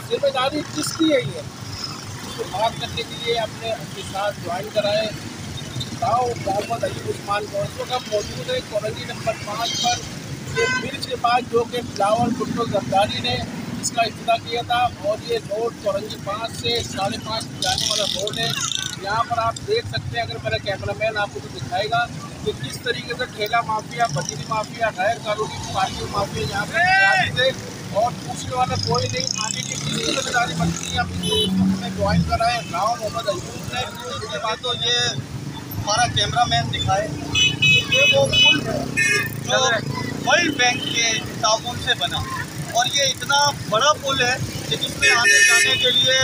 जिम्मेदारी किसकी है ये? इसको बात करने के लिए अपने साथ ज्वाइन कराए गाँव मोहम्मद अली उस्मान को। इस वक्त हम मौजूद है कॉलोनी नंबर 5 पर। ये ब्रिज के बाद जो कि बिलावल भुट्टो जरदारी ने इसका इफ्तिताह किया था और ये रोड कॉलोनी 5 से 5.5 जाने वाला रोड है। यहाँ पर आप देख सकते हैं, अगर मेरा कैमरामैन आपको तो दिखाएगा कि किस तरीके से ठेला माफिया, बजरी माफिया, गैर कानूनी पार्किंग माफिया यहाँ पर और पूछने वाला कोई नहीं। आगे की किसी जिम्मेदारी बनती है। हमें ज्वाइन कराए गाँव मोहम्मद अयूब ने। इसके बाद तो ये हमारा कैमरामैन दिखाए, ये वो पुल है जो वर्ल्ड बैंक के ताउन से बना और ये इतना बड़ा पुल है कि जिसमें आने जाने के लिए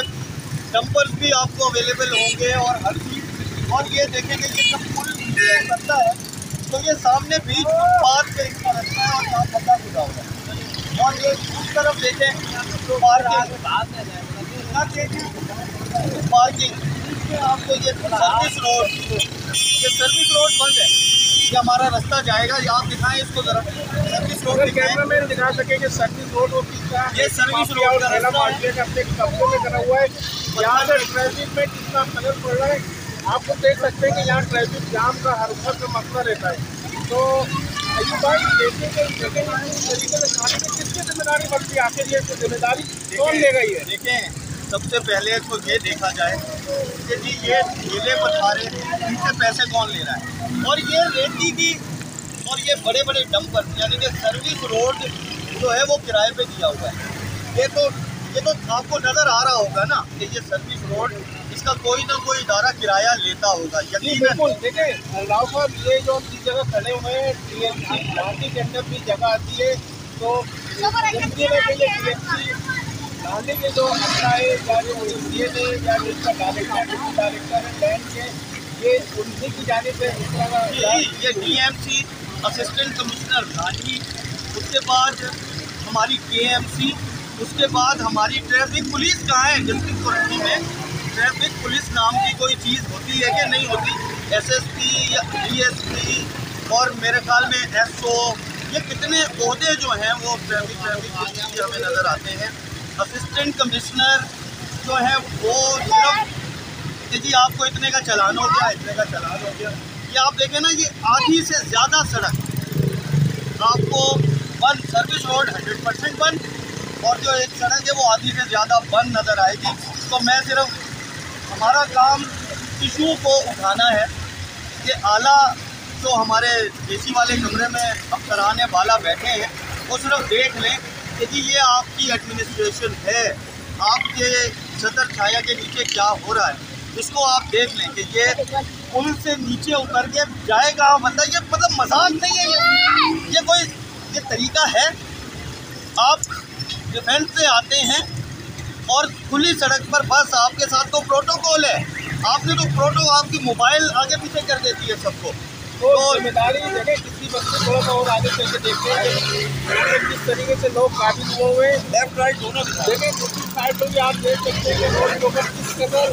डंपर्स भी आपको अवेलेबल होंगे और हर चीज़। और ये देखेंगे कि जब पुल बनता है तो ये सामने बीच पार्क पे इसका रखना है और यहाँ पता खुदा होगा। और ये उस तरफ देखें तो पार्किंग आपको ये सर्विस रोड बंद है। ये हमारा रास्ता जाएगा, आप दिखाएं इसको जरा। सर्विस रोड कैमरामैन दिखा सके कि सर्विस रोड ये सर्विस रोड का रास्ता अपने कब्जे में करा हुआ है। यहाँ से ट्रैफिक में कितना खलल पड़ रहा है आपको देख सकते हैं कि यहाँ ट्रैफिक जाम का हर वक्त मसला रहता है। तो भाई देखेंगे तरीके से खाने में किसकी जिम्मेदारी बनती है? आखिर ये जिम्मेदारी कौन लेगा? ये देखें, सबसे पहले तो ये देखा जाए कि जी ये ठेले बटवारे इनसे पैसे कौन ले रहा है। और ये रेती की और ये बड़े बड़े डंपर यानी कि सर्विस रोड जो है वो किराए पे दिया हुआ है। ये तो आपको नज़र आ रहा होगा ना कि ये सर्विस रोड इसका कोई ना कोई इदारा किराया लेता होगा। बिल्कुल देखिए राव साहब, ये जो हम जिस जगह खड़े हुए हैं टीएमसी के अंदर भी जगह आती है तो गांधी के जो अच्छा है या जो या जिसका डायरेक्टर है बैंक के, ये उनसे की जाने से ये डीएमसी असिस्टेंट कमिश्नर गांधी, उसके बाद हमारी केएमसी, उसके बाद हमारी ट्रैफिक पुलिस कहाँ है? डिस्ट्रिक्ट कॉलोनी में ट्रैफिक पुलिस नाम की कोई चीज़ होती है कि नहीं होती? एसएसपी या डीएसपी और मेरे ख्याल में एसओ, ये कितने ओहदे जो हैं वो ट्रैफिक पुलिस की हमें नज़र आते हैं। असिस्टेंट कमिश्नर जो है वो सिर्फ कि जी आपको इतने का चालान हो गया, इतने का चालान हो गया। ये आप देखें ना, ये आधी से ज़्यादा सड़क आपको बंद, सर्विस रोड 100% बंद और जो एक सड़क है वो आधी से ज़्यादा बंद नज़र आएगी। तो मैं सिर्फ हमारा काम इशू को उठाना है कि आला जो हमारे एसी वाले कमरे में अफसरान वाला बैठे हैं वो सिर्फ देख लें कि जी ये आपकी एडमिनिस्ट्रेशन है, आपके छतर छाया के नीचे क्या हो रहा है। इसको आप देख लें कि ये पुल से नीचे उतर के जाएगा बंदा। ये मतलब मजाक नहीं है, ये कोई ये तरीका है? आप डिफेंस से आते हैं और खुली सड़क पर बस आपके साथ तो प्रोटोकॉल है, आपने तो आपकी मोबाइल आगे पीछे कर देती है सबको। तो जिम्मेदारी देखें किसी बच्चे थोड़ा सा और आगे चल के देखते हैं किस तरीके से लोग काबिल हुए हैं। लेफ्ट राइट दोनों देखें दूसरी साइड पर भी आप देख सकते हैं कि रोड के ऊपर किस कदर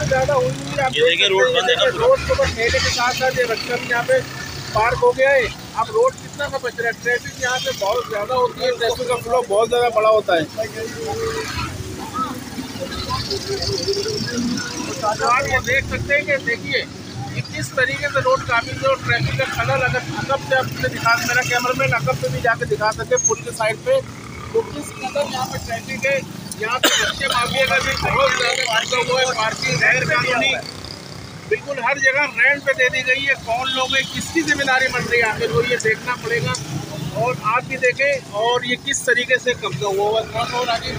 ज़्यादा हुई है। आप देख सकते हैं रोड के ऊपर ठेले के साथ साथ ये रक्षा यहाँ पे पार्क हो गया है। अब रोड कितना का बच रहा है? ट्रैफिक यहाँ पे बहुत ज़्यादा होती है, ट्रैफिक का फ्लो बहुत ज़्यादा बड़ा होता है। तो आप ये देख सकते हैं कि देखिए ये किस तरीके से रोड काफी जो ट्रैफिक का खलल अगर अकब से आपने दिखा, मेरा कैमरामैन अकब पे भी जाके दिखा सके पुल के साइड पे, तो किस कदर यहाँ पे ट्रैफिक है। यहाँ पे बच्चे माफिया का भी बहुत ज़्यादा पार्किंग गैर कानूनी बिल्कुल हर जगह रेंट पे दे दी गई है। कौन लोग हैं, किसकी जिम्मेदारी बन रही है आखिर वो ये देखना पड़ेगा। और आप भी देखें और ये किस तरीके से कब्जा हुआ है। और आगे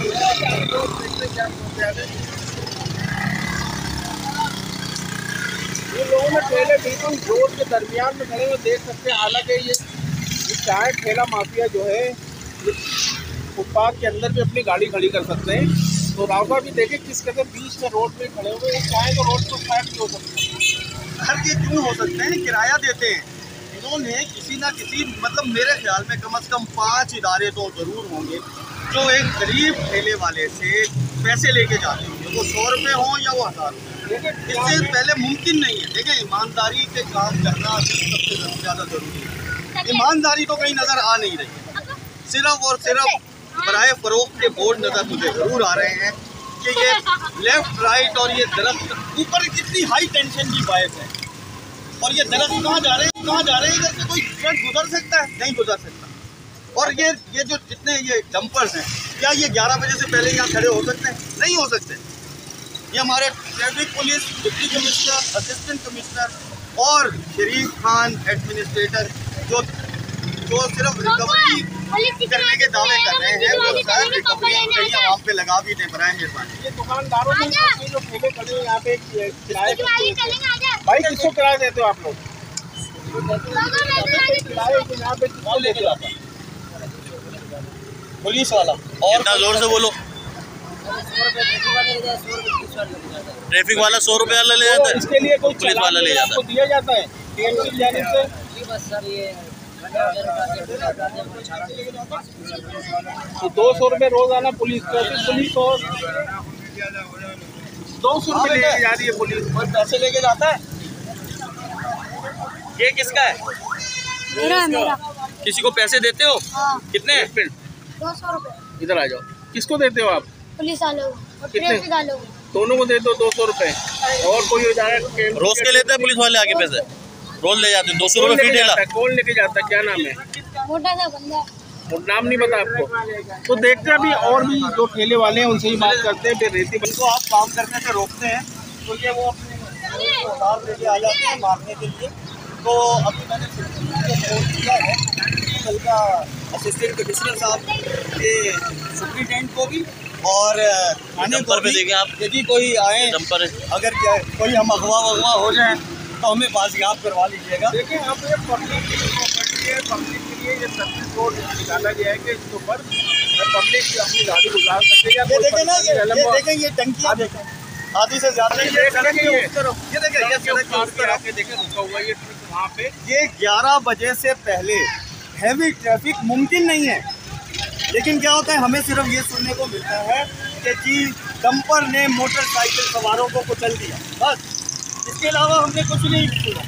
ये लोगों में ठेले बिल्कुल रोड के दरमियान में खड़े हुए देख सकते हैं। हालांकि ये चाय ठेला माफिया जो है फुटपाथ के अंदर भी अपनी गाड़ी खड़ी कर सकते हैं। तो रावसा भी देखे किस कदर बीच में रोड में खड़े हुए हैं। चाहे तो रोड को साइड भी हो सकते हैं। हर ये क्यों हो सकते हैं? किराया देते हैं इन्होंने किसी ना किसी, मतलब मेरे ख्याल में कम से कम 5 इदारे तो ज़रूर होंगे जो एक गरीब ठेले वाले से पैसे लेके जाते होंगे, वो 100 रुपये हों या वो 1000 रुपये। इससे पहले मुमकिन नहीं है। देखें, ईमानदारी से काम करना सबसे ज़्यादा ज़रूरी है। ईमानदारी तो कहीं नज़र आ नहीं रही है। सिर्फ और सिर्फ बराए फरोख्त के बोर्ड नजर मुझे जरूर आ रहे हैं कि ये लेफ्ट राइट और ये दरख्त ऊपर कितनी हाई टेंशन की बाइक है, और ये दरख्त कहाँ जा रहे हैं, कहाँ जा रहे हैं? इधर से कोई ट्रक गुजर सकता है? नहीं गुजर सकता। और ये जो जितने ये डंपर्स हैं, क्या ये 11 बजे से पहले यहाँ खड़े हो सकते हैं? नहीं हो सकते। ये हमारे traffic police deputy commissioner, assistant commissioner और शरीफ खान एडमिनिस्ट्रेटर जो सिर्फ रिकवरी करने के दावे कर रहे हैं, वो शायद रिकवरी वहाँ पे लगा भी दे। बराए मेहरबानी। ये दुकानदारों के जो ठेले खड़े हैं यहाँ पे किराए भाई किसको किराया देते हो आप लोग? यहाँ पे किसको लेके जाता है? पुलिस वाला। और इतना जोर से बोलो। ट्रैफिक वाला 100 रुपया ले जाता है, इसके लिए कोई पुलिस वाला ले जाता है। दिया जाता है TMC जाने से। तो 200 रुपये रोजाना पुलिस और 200 रुपये लेके जा रही है पुलिस और पैसे लेके जाता है। ये किसका है? मेरा किसी को पैसे देते हो? हाँ। कितने? 200 रुपये इधर आ जाओ। किसको देते हो आप? पुलिस वालों को, ट्रैफिक वालों को। दोनों को दे दो 200 रुपये। और कोई हो जाए रोज के लेते हैं पुलिस वाले आके पैसे? रोज ले जाते हैं 200 रुपये फी ठेला। कौन लेके जाता है? क्या नाम है? मोटा सा बंदा। और नाम नहीं पता आपको? तो देखते हैं अभी और भी जो ठेले वाले हैं उनसे ही बात करते हैं। फिर रेती उनको आप काम करने से रोकते हैं तो ये वो अपने उधार लेके आ जाते हैं मारने के लिए। तो अभी मैंने फोन किया है हल्का असिस्टेंट कमिश्नर साहब के सुप्रिटेंडेंट को भी, और थाने को भी। देखें आप, यदि कोई आए, डंपर अगर क्या कोई हम अगवा वगवा हो जाए तो हमें बाजियाब करवा लीजिएगा। देखिए अब ये पब्लिक की प्रॉपर्टी है, पब्लिक के लिए ये सर्विस रोड निकाला गया है कि इसके ऊपर पब्लिक अपनी गाड़ी गुजार सके। ये देखें ना, ये देखें, ये टंकियाँ देखें, आधी से ज्यादा। ये देखें, ये सड़क के ऊपर आके देखें रुका हुआ ये वहाँ पे। ये 11 बजे से पहले हैवी ट्रैफिक मुमकिन नहीं है, लेकिन क्या होता है हमें सिर्फ ये सुनने को मिलता है कि जी डंपर ने मोटरसाइकिल सवारों को कुचल दिया, बस। इसके अलावा हमने कुछ नहीं सुना।